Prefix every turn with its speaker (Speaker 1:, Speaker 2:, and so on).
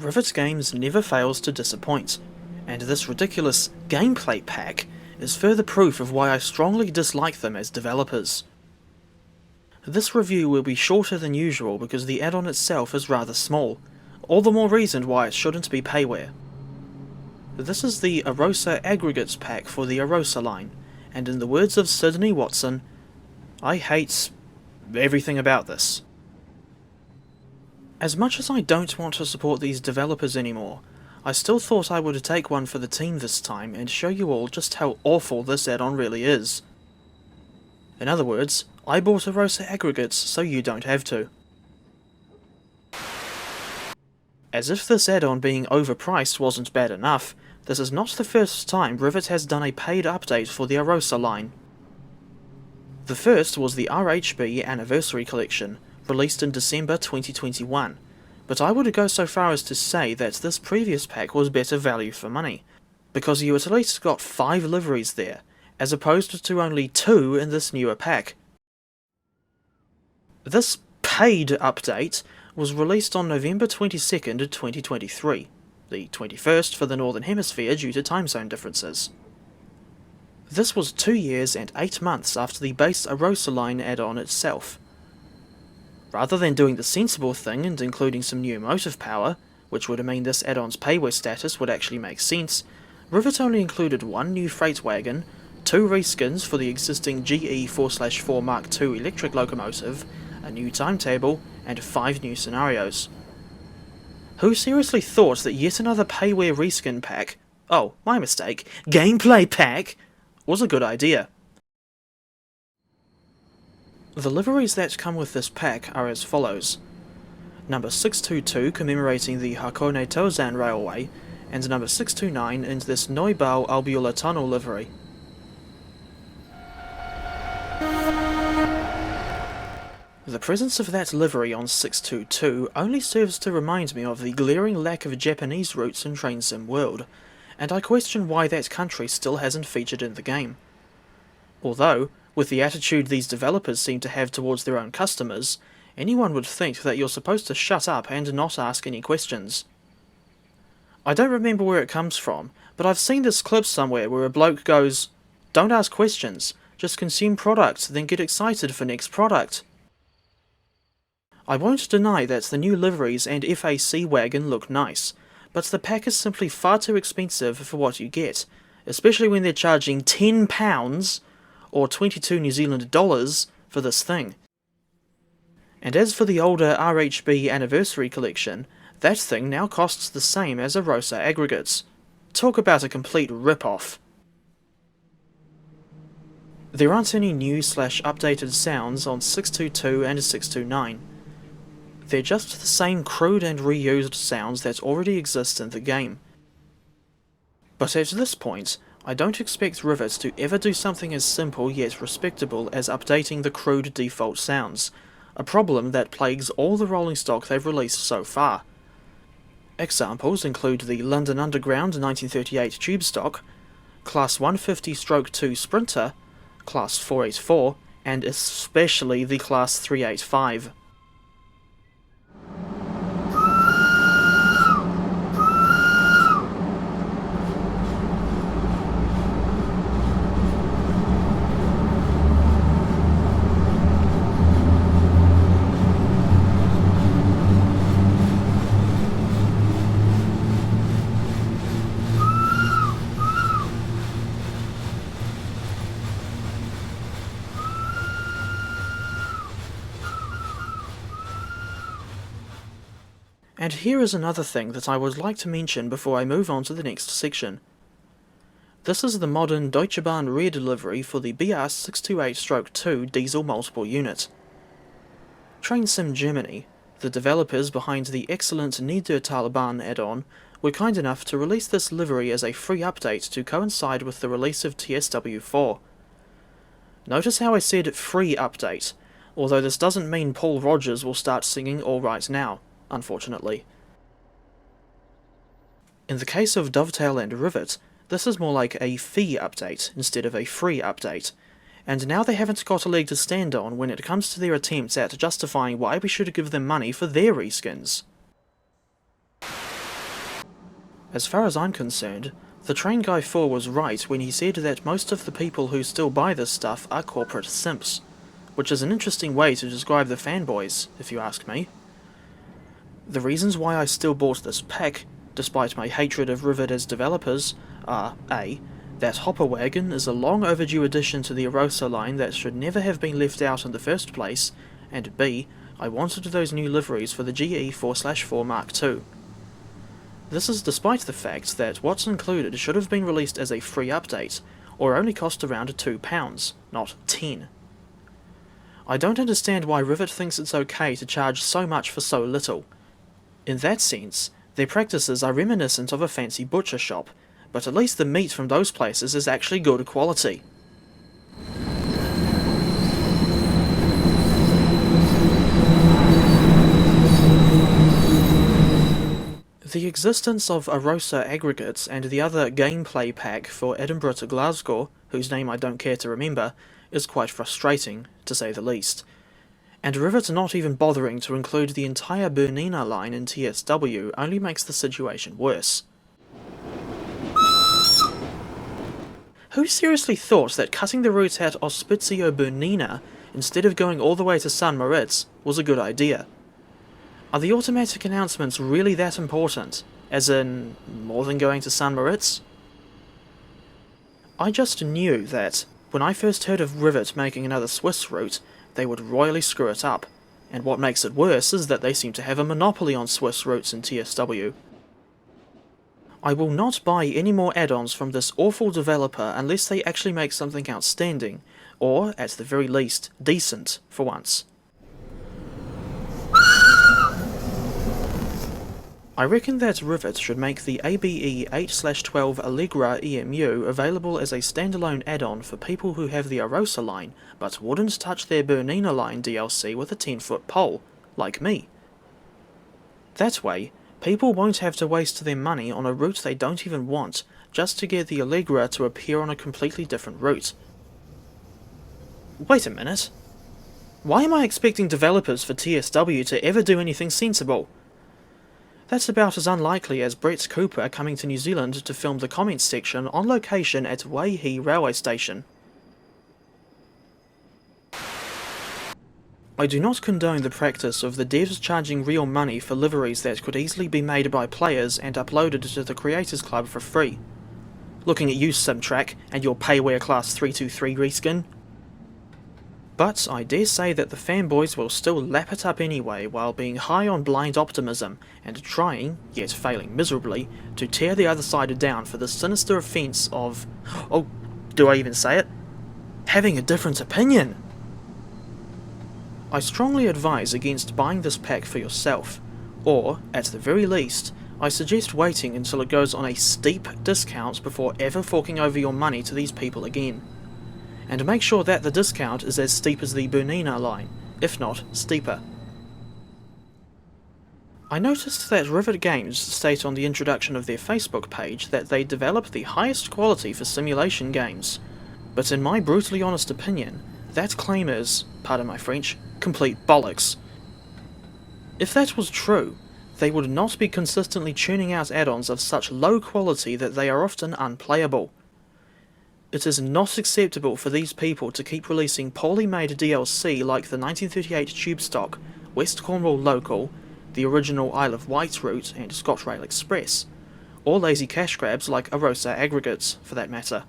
Speaker 1: Rivet Games never fails to disappoint, and this ridiculous GaMePlay pack is further proof of why I strongly dislike them as developers. This review will be shorter than usual because the add-on itself is rather small, all the more reason why it shouldn't be payware. This is the Arosa Aggregates pack for the Arosa line, and in the words of Sydney Watson, I hate everything about this. As much as I don't want to support these developers anymore, I still thought I would take one for the team this time and show you all just how awful this add-on really is. In other words, I bought Arosa Aggregates so you don't have to. As if this add-on being overpriced wasn't bad enough, this is not the first time Rivet has done a paid update for the Arosa line. The first was the RHB Anniversary Collection, released in December 2021, but I would go so far as to say that this previous pack was better value for money, because you at least got 5 liveries there, as opposed to only 2 in this newer pack. This paid update was released on November 22nd, 2023, the 21st for the Northern Hemisphere due to time zone differences. This was 2 years and 8 months after the base Arosa line add-on itself. Rather than doing the sensible thing and including some new motive power, which would mean this add-on's payware status would actually make sense, Rivet only included 1 new freight wagon, 2 reskins for the existing GE 4/4 Mark II electric locomotive, a new timetable, and 5 new scenarios. Who seriously thought that yet another payware reskin pack, oh, my mistake, GaMePlay pack, was a good idea? The liveries that come with this pack are as follows: number 622 commemorating the Hakone-Tozan Railway, and number 629 in this Neubau Albula Tunnel livery. The presence of that livery on 622 only serves to remind me of the glaring lack of Japanese roots in Train Sim World, and I question why that country still hasn't featured in the game. Although, with the attitude these developers seem to have towards their own customers, anyone would think that you're supposed to shut up and not ask any questions. I don't remember where it comes from, but I've seen this clip somewhere where a bloke goes, "Don't ask questions, just consume product, then get excited for next product." I won't deny that the new liveries and FAC wagon look nice, but the pack is simply far too expensive for what you get, especially when they're charging £10 or 22 New Zealand dollars for this thing. And as for the older RHB Anniversary Collection, that thing now costs the same as Arosa Aggregates. Talk about a complete rip-off. There aren't any new/updated sounds on 622 and 629. They're just the same crude and reused sounds that already exist in the game. But at this point, I don't expect Rivet to ever do something as simple yet respectable as updating the crude default sounds, a problem that plagues all the rolling stock they've released so far. Examples include the London Underground 1938 tube stock, Class 150/2 Sprinter, Class 484, and especially the Class 385. And here is another thing that I would like to mention before I move on to the next section. This is the modern Deutsche Bahn rear delivery for the BR 628/2 diesel multiple unit. Train Sim Germany, the developers behind the excellent Niedertalbahn add-on, were kind enough to release this livery as a free update to coincide with the release of TSW4. Notice how I said free update, although this doesn't mean Paul Rogers will start singing All Right Now, unfortunately. In the case of Dovetail and Rivet, this is more like a fee update instead of a free update, and now they haven't got a leg to stand on when it comes to their attempts at justifying why we should give them money for their reskins. As far as I'm concerned, the Train Guy 4 was right when he said that most of the people who still buy this stuff are corporate simps, which is an interesting way to describe the fanboys, if you ask me. The reasons why I still bought this PaCk, despite my hatred of Rivet as developers, are A. that Hopper Wagon is a long overdue addition to the Arosa line that should never have been left out in the first place, and B. I wanted those new liveries for the GE 4/4 Mark II. This is despite the fact that what's included should have been released as a free update, or only cost around £2, not 10. I don't understand why Rivet thinks it's okay to charge so much for so little. In that sense, their practices are reminiscent of a fancy butcher shop, but at least the meat from those places is actually good quality. The existence of Arosa Aggregates and the other GaMePlay pack for Edinburgh to Glasgow, whose name I don't care to remember, is quite frustrating, to say the least. And Rivet not even bothering to include the entire Bernina line in TSW only makes the situation worse. Who seriously thought that cutting the route at Ospizio Bernina instead of going all the way to San Moritz was a good idea? Are the automatic announcements really that important? As in, more than going to San Moritz? I just knew that, when I first heard of Rivet making another Swiss route, they would royally screw it up, and what makes it worse is that they seem to have a monopoly on Swiss routes in TSW. I will not buy any more add-ons from this awful developer unless they actually make something outstanding, or, at the very least, decent, for once. I reckon that Rivet should make the ABE 8/12 Allegra EMU available as a standalone add-on for people who have the Arosa line, but wouldn't touch their Bernina line DLC with a 10-foot pole, like me. That way, people won't have to waste their money on a route they don't even want, just to get the Allegra to appear on a completely different route. Wait a minute. Why am I expecting developers for TSW to ever do anything sensible? That's about as unlikely as Brett Cooper coming to New Zealand to film the comments section on location at Waihi Railway Station. I do not condone the practice of the devs charging real money for liveries that could easily be made by players and uploaded to the Creators Club for free. Looking at you, Simtrack, and your payware class 323 reskin. But I dare say that the fanboys will still lap it up anyway while being high on blind optimism and trying, yet failing miserably, to tear the other side down for the sinister offence of, oh, do I even say it? Having a different opinion! I strongly advise against buying this pack for yourself, or, at the very least, I suggest waiting until it goes on a steep discount before ever forking over your money to these people again. And make sure that the discount is as steep as the Bernina line, if not steeper. I noticed that Rivet Games state on the introduction of their Facebook page that they develop the highest quality for simulation games, but in my brutally honest opinion, that claim is, pardon my French, complete bollocks. If that was true, they would not be consistently churning out add-ons of such low quality that they are often unplayable. It is not acceptable for these people to keep releasing poorly made DLC like the 1938 Tube Stock, West Cornwall Local, the original Isle of Wight route and ScotRail Express, or lazy cash grabs like Arosa Aggregates, for that matter.